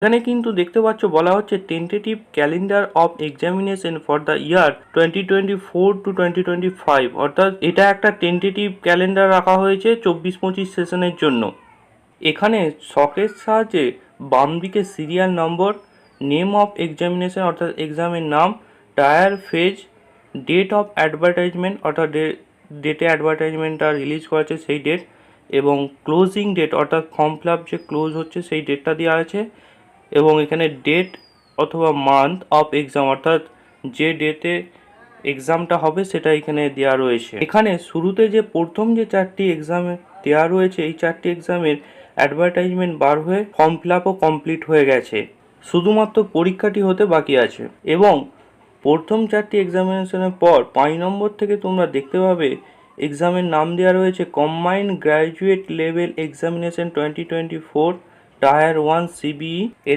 এখানে কিন্তু দেখতে পাচ্ছ বলা হচ্ছে tentative calendar of examination for the year 2024 to 2025, অর্থাৎ এটা একটা টেন্টেটিভ ক্যালেন্ডার রাখা হয়েছে 24-25 সেশনের জন্য। এখানে শকের সাহায্যে বাম দিকে serial number, name of examination অর্থাৎ এক্সামের নাম, tier, phase, date of advertisement অর্থাৎ ডেটে অ্যাডভার্টাইজমেন্টটা রিলিজ করেছে সেই ডেট, এবং ক্লোজিং ডেট অর্থাৎ ফর্ম ফিল আপ যে ক্লোজ হচ্ছে সেই ডেটটা দেওয়া আছে, এবং এখানে ডেট অথবা মান্থ অফ এক্সাম অর্থাৎ যে ডেটে এক্সামটা হবে সেটা এখানে দেওয়া রয়েছে। এখানে শুরুতে যে প্রথম যে 4টি এক্সামে দেওয়া রয়েছে এই 4টি এক্সামের অ্যাডভার্টাইজমেন্ট বার হয়ে ফর্ম ফিল আপও কমপ্লিট হয়ে গেছে, শুধুমাত্র পরীক্ষাটি হতে বাকি আছে। এবং প্রথম 4টি এক্সামিনেশনের পর 5 নম্বর থেকে তোমরা দেখতে পাবে এক্সামের নাম দেওয়া রয়েছে combined graduate level examination 2024 tyre 1 CBE.